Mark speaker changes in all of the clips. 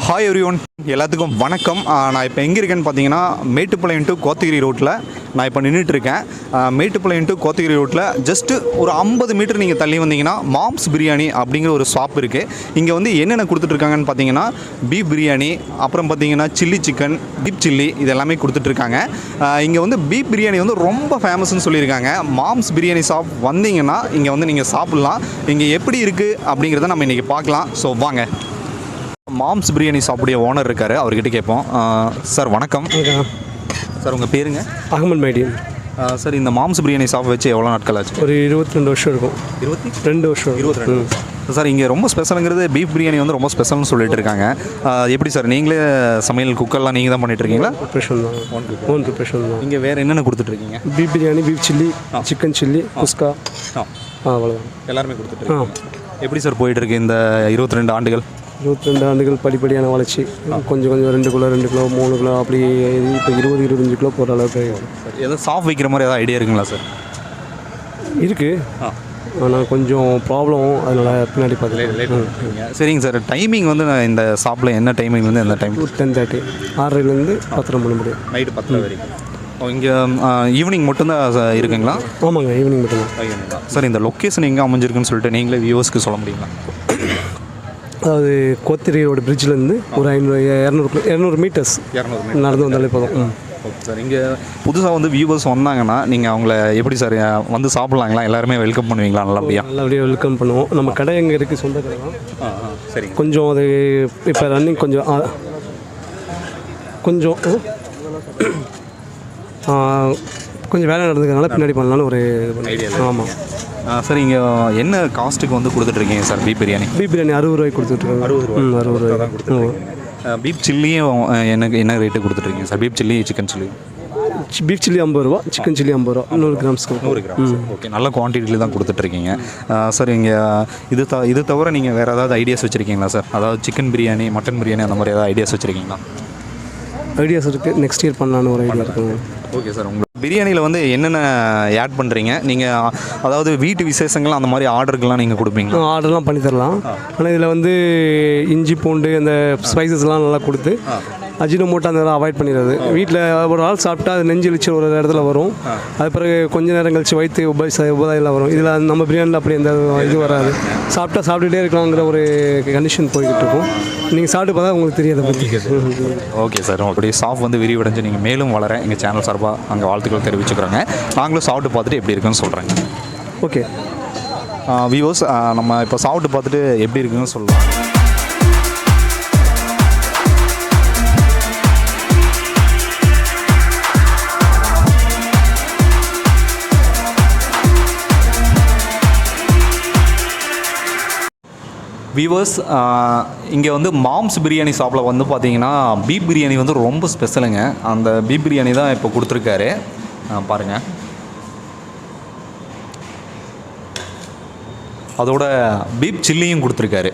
Speaker 1: Hi everyone, எல்லாத்துக்கும் வணக்கம். நான் இப்போ எங்கே இருக்கேன்னு பார்த்தீங்கன்னா மேட்டுப்பாளையம் டு கோத்தகிரி ரோட்டில் நான் இப்போ நின்றுட்டுருக்கேன். மேட்டுப்பாளையம் டு கோத்தகிரி ரோட்டில் ஜஸ்ட்டு ஒரு 50 மீட்டர் நீங்கள் தள்ளி வந்தீங்கன்னா மாம்ஸ் பிரியாணி அப்படிங்கிற ஒரு ஷாப் இருக்குது. இங்கே வந்து என்னென்ன கொடுத்துட்ருக்காங்கன்னு பார்த்தீங்கன்னா பீஃப் பிரியாணி, அப்புறம் பார்த்தீங்கன்னா சில்லி சிக்கன், பீஃப் சில்லி, இது எல்லாமே கொடுத்துட்ருக்காங்க. இங்கே வந்து பீஃப் பிரியாணி வந்து ரொம்ப ஃபேமஸ்ன்னு சொல்லியிருக்காங்க. மாம்ஸ் பிரியாணி ஷாப் வந்தீங்கன்னா இங்கே வந்து நீங்கள் சாப்பிட்லாம். இங்கே எப்படி இருக்குது அப்படிங்கிறத நம்ம இன்றைக்கி பார்க்கலாம். ஸோ வாங்க. மாம்ஸ் பிரியாணி ஷாப்புடைய ஓனர் இருக்கார், அவர்கிட்ட கேட்போம். சார் வணக்கம். சார் உங்கள் பேருங்க?
Speaker 2: அகமது மைதீன்.
Speaker 1: சார் இந்த மாம்ஸ் பிரியாணி ஷாப் வச்சு எவ்வளோ நாட்கள் ஆச்சு?
Speaker 2: ஒரு 22 வருஷம் இருக்கும். 22 வருஷம்.
Speaker 1: 22. சார் இங்கே ரொம்ப ஸ்பெஷலுங்கிறது பீஃப் பிரியாணி வந்து ரொம்ப ஸ்பெஷல்னு சொல்லிட்டு இருக்காங்க. எப்படி சார் நீங்களே சமையல் குக்கர்லாம் நீங்கள் தான் பண்ணிட்டுருக்கீங்களா?
Speaker 2: ப்ரிப்ரேஷன் தான், ஓன் ப்ரிப்ரேஷன் தான்.
Speaker 1: இங்கே வேறு என்னென்ன கொடுத்துட்ருக்கீங்க?
Speaker 2: Beef biryani, beef chilli, chicken chilli, குஸ்கா, அவ்வளோதான்
Speaker 1: எல்லாருமே கொடுத்துட்ருக்கீங்க. எப்படி சார் போயிட்டுருக்கு இந்த 22 ஆண்டுகள்?
Speaker 2: 22 ஆண்டுகள் படிப்படியான வளர்ச்சி. கொஞ்சம் 2 கிலோ 2 கிலோ 3 கிலோ அப்படி இப்போ 20-25 கிலோ போகிற அளவுக்கு
Speaker 1: எதாவது ஷாப் வைக்கிற மாதிரி எதாவது ஐடியா இருக்குங்களா சார்?
Speaker 2: இருக்குது, ஆனால் கொஞ்சம் ப்ராப்ளம், அதனால் பின்னாடி பார்த்து.
Speaker 1: சரிங்க சார். டைமிங் வந்து இந்த ஷாப்பில் என்ன டைமிங் வந்து எந்த டைம்?
Speaker 2: 10:30, 6:00லேருந்து 10:30 மணி முடியும்.
Speaker 1: நைட்டு 10 வரைக்கும். இங்கே ஈவினிங் மட்டும்தான் இருக்குங்களா?
Speaker 2: ஆமாங்க, ஈவினிங் மட்டும்தான்.
Speaker 1: சார் இந்த லொக்கேஷன் எங்கே அமைஞ்சிருக்குன்னு சொல்லிட்டு நீங்களே வியூவர்ஸ்க்கு சொல்ல முடியுங்களா?
Speaker 2: அதாவது கோத்தகிரியோட பிரிட்ஜிலேருந்து ஒரு 200 மீட்டர்ஸ் நடந்து வந்தாலே போதும்.
Speaker 1: Okay sir. இங்கே புதுசாக வந்து வியூவர்ஸ் வந்தாங்கன்னா நீங்கள் அவங்கள எப்படி சார் வந்து சாப்பிட்லாங்களா? எல்லாருமே வெல்கம் பண்ணுவீங்களா? நல்லபடியாக
Speaker 2: வெல்கம் பண்ணுவோம். நம்ம கடை எங்கே இருக்குது? சொந்த கடை தான்.
Speaker 1: சரி.
Speaker 2: கொஞ்சம் அது இப்போ ரன்னிங் கொஞ்சம் கொஞ்சம் வேலை நடந்துக்கிறதுனால பின்னாடி பண்ணலான்னு ஒரு ஐடியா. ஆமாம்
Speaker 1: சார். இங்கே என்ன காஸ்ட்டுக்கு வந்து கொடுத்துட்ருக்கீங்க sir beef biryani?
Speaker 2: Beef biryani 60 ரூபாய்க்கு கொடுத்துட்ருக்கோம். 60 ரூபாய் தான் கொடுத்துருக்கோம்.
Speaker 1: பீஃப் சில்லியும் என்ன ரேட்டு கொடுத்துட்ருக்கீங்க sir? Beef chilli, chicken chilli?
Speaker 2: Beef chilli 50 ரூபா, சிக்கன் சில்லி 50 ரூபா, 100 கிராம்ஸ்க்கு.
Speaker 1: 100 கிராம். ஓகே, நல்ல குவான்டிட்டியில் தான் கொடுத்துட்ருக்கீங்க சார். இங்கே இது தவிர நீங்கள் வேறு ஏதாவது ஐடியாஸ் வச்சுருக்கீங்களா சார்? அதாவது சிக்கன் பிரியாணி, மட்டன் பிரியாணி அந்த மாதிரி ஏதாவது ஐடியாஸ் வச்சுருக்கீங்களா?
Speaker 2: ஐடியாஸ் இருக்குது. நெக்ஸ்ட் இயர் பண்ணலான்னு ஒரு ஐடியா இருக்குங்க.
Speaker 1: Okay sir. உங்கள் பிரியாணியில் வந்து என்னென்ன ஆட் பண்ணுறீங்க நீங்கள்? அதாவது வீட்டு விசேஷங்கள் அந்த மாதிரி ஆர்டருக்கெல்லாம் நீங்கள் கொடுப்பீங்களா?
Speaker 2: ஆர்டர்லாம் பண்ணி தரலாம். ஆனால் இதில் வந்து இஞ்சி பூண்டு அந்த ஸ்பைசஸ்லாம் நல்லா கொடுத்து அஜினோமோட்டோ அந்த அவாய்ட் பண்ணிடுறது. வீட்டில் ஒரு ஆள் சாப்பிட்டா அது நெஞ்சு இழிச்சு ஒரு இடத்துல வரும். அது பிறகு கொஞ்சம் நேரம் கழிச்சு வயிற்று உபாதையெல்லாம் வரும். இதில் நம்ம பிரியாணியில் அப்படி எந்த இது வராது. சாப்பிட்டுட்டே இருக்கலாங்கிற ஒரு கண்டிஷன் போய்கிட்டு இருக்கும். நீங்கள் சாப்பிட்டு பார்த்தா உங்களுக்கு தெரியாது பற்றி.
Speaker 1: Okay sir. உங்களுடைய ஷாப் வந்து விரிவடைஞ்சு நீங்கள் மேலும் வளர எங்கள் சேனல் சார்பாக அங்கே வாழ்த்துக்கள் தெரிவிச்சுக்கிறோங்க. நாங்களும் சாப்பிட்டு பார்த்துட்டு எப்படி இருக்குன்னு சொல்கிறேங்க.
Speaker 2: ஓகே
Speaker 1: வியூவர்ஸ், நம்ம இப்போ சாப்பிட்டு பார்த்துட்டு எப்படி இருக்குன்னு சொல்லலாம். வியூவர்ஸ், இங்கே வந்து மாம்ஸ் பிரியாணி ஷாப்பில் வந்து பார்த்தீங்கன்னா பீப் பிரியாணி வந்து ரொம்ப ஸ்பெஷலுங்க. அந்த பீப் பிரியாணி தான் இப்போ கொடுத்துருக்காரு. பாருங்கள், அதோட பீப் சில்லியும் கொடுத்துருக்காரு.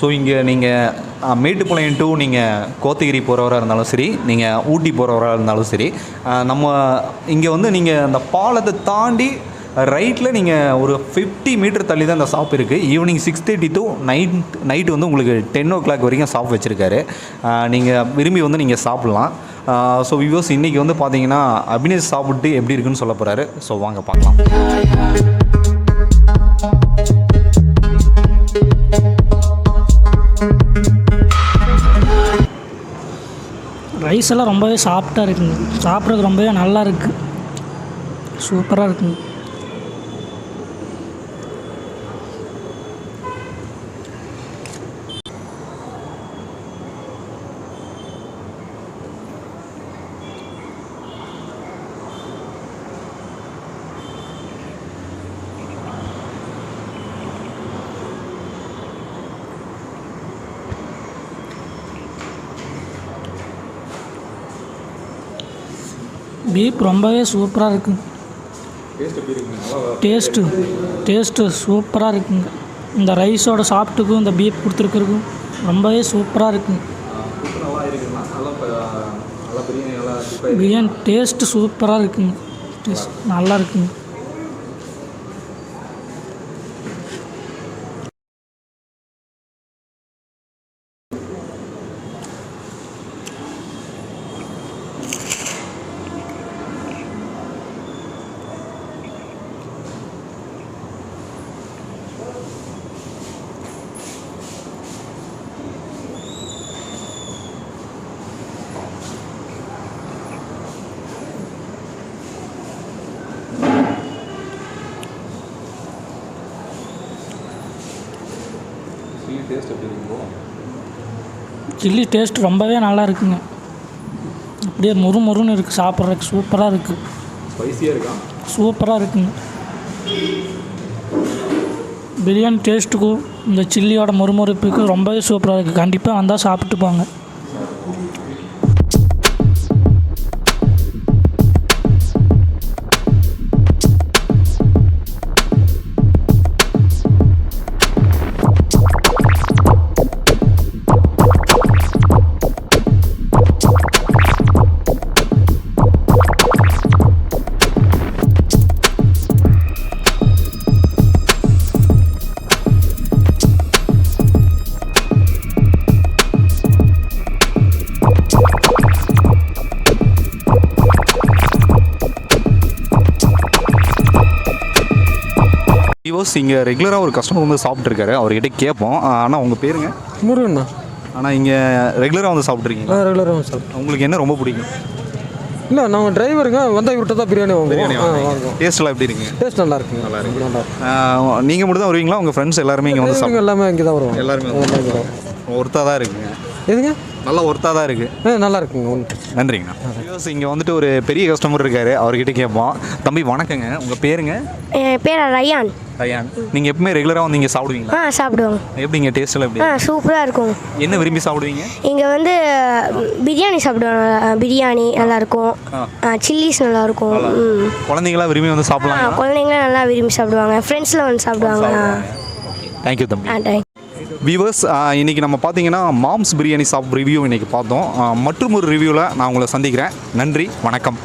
Speaker 1: ஸோ இங்கே நீங்கள் மேட்டுப்பாளையம் டு நீங்கள் கோத்தகிரி போகிறவராக இருந்தாலும் சரி, நீங்கள் ஊட்டி போகிறவராக இருந்தாலும் சரி, நம்ம இங்கே வந்து நீங்கள் அந்த பாலத்தை தாண்டி ரைட்டில் நீங்கள் ஒரு 50 மீட்டர் தள்ளி தான் இந்த ஷாப் இருக்குது. ஈவினிங் 6:30 to நைட்டு வந்து உங்களுக்கு 10 o'clock வரைக்கும் ஷாப் வச்சுருக்காரு. நீங்கள் விரும்பி வந்து நீங்கள் சாப்பிட்லாம். ஸோ வியூவர்ஸ், இன்றைக்கி வந்து பார்த்தீங்கன்னா அபினேஷ் சாப்பிட்டு எப்படி இருக்குன்னு சொல்ல போகிறாரு. ஸோ வாங்க பார்க்கலாம்.
Speaker 3: ரைஸ் எல்லாம் ரொம்பவே சாஃப்டாக இருக்குங்க. சாப்பிட்றதுக்கு ரொம்பவே நல்லா இருக்குது. சூப்பராக இருக்குங்க. பீப் ரொம்பவே சூப்பராக இருக்குங்க. டேஸ்ட்டு சூப்பராக இருக்குங்க. இந்த ரைஸோட சாப்பிட்டுக்கும் இந்த பீப் கொடுத்துருக்குறதுக்கும் ரொம்பவே சூப்பராக இருக்குங்க. பிரியாணி டேஸ்ட்டு சூப்பராக இருக்குங்க. டேஸ்ட் நல்லா இருக்குங்க. சில்லி டேஸ்ட் ரொம்பவே நல்லா இருக்குங்க. அப்படியே முறுமுறுன்னு இருக்குது. சாப்பிட்றதுக்கு சூப்பராக இருக்குது.
Speaker 1: ஸ்பைசியாக இருக்கா?
Speaker 3: சூப்பராக இருக்குங்க. பிரியாணி டேஸ்ட்டுக்கும் இந்த சில்லியோட முறுமுறுப்புக்கு ரொம்பவே சூப்பராக இருக்குது. கண்டிப்பாக வந்தால் சாப்பிட்டு போங்க.
Speaker 1: இங்கே ரெகுலராக ஒரு கஸ்டமர் வந்து சாப்பிட்ருக்காரு. அவர்கிட்ட கேட்போம். ஆனால் உங்கள் பேருங்க?
Speaker 2: முருகண்ணா.
Speaker 1: ஆனால் இங்கே ரெகுலராக வந்து சாப்பிட்ருக்கீங்க?
Speaker 2: ரெகுலராக சாப்பிட்டு.
Speaker 1: உங்களுக்கு என்ன ரொம்ப பிடிக்கும்?
Speaker 2: இல்லை, நாங்கள் டிரைவருங்க வந்தால் இவர்கிட்ட தான் பிரியாணி வாங்குவோம்.
Speaker 1: டேஸ்ட்லாம் எப்படி இருக்குங்க?
Speaker 2: டேஸ்ட் நல்லா இருக்குங்க. நல்லா இருக்கு.
Speaker 1: நீங்கள் மட்டும் தான் வருவீங்களா? உங்கள் ஃப்ரெண்ட்ஸ் எல்லாருமே இங்கே வந்து
Speaker 2: சாப்பிடுங்க? எல்லாமே இங்கே தான் வருவோம்.
Speaker 1: எல்லாருமே ஒர்த்தாக தான் இருக்குங்க.
Speaker 2: எதுங்க?
Speaker 1: நல்லா ஒர்த்தாக தான் இருக்குது.
Speaker 2: நல்லா இருக்குங்க.
Speaker 1: நன்றிங்கண்ணா. இங்கே வந்துட்டு ஒரு பெரிய கஸ்டமர் இருக்காரு. அவர்கிட்ட கேட்போம். தம்பி வணக்கங்க, உங்கள் பேருங்க?
Speaker 4: என் பேர் ரயான்.
Speaker 1: ரயான், நீங்கள் எப்பவுமே ரெகுலராக வந்து இங்கே சாப்பிடுவீங்களா?
Speaker 4: சாப்பிடுவோம்.
Speaker 1: எப்படிங்க டேஸ்ட்டெல்லாம் எப்படி?
Speaker 4: சூப்பராக இருக்கும்.
Speaker 1: என்ன விரும்பி சாப்பிடுவீங்க?
Speaker 4: இங்கே வந்து பிரியாணி சாப்பிடுவோம். பிரியாணி நல்லாயிருக்கும். சில்லிஸ் நல்லாயிருக்கும்.
Speaker 1: குழந்தைங்களாம் விரும்பி வந்து சாப்பிடலாம்.
Speaker 4: குழந்தைங்களாம் நல்லா விரும்பி சாப்பிடுவாங்க. ஃப்ரெண்ட்ஸ்லாம் வந்து சாப்பிடுவாங்க.
Speaker 1: தேங்க்யூ தம்பி. வியூவர்ஸ் இன்றைக்கி நம்ம பார்த்தீங்கன்னா மாம்ஸ் பிரியாணி ஷாப் ரிவ்யூ இன்றைக்கி பார்த்தோம். மற்றும் ஒரு ரிவ்யூவில் நான் உங்களை சந்திக்கிறேன். நன்றி, வணக்கம்.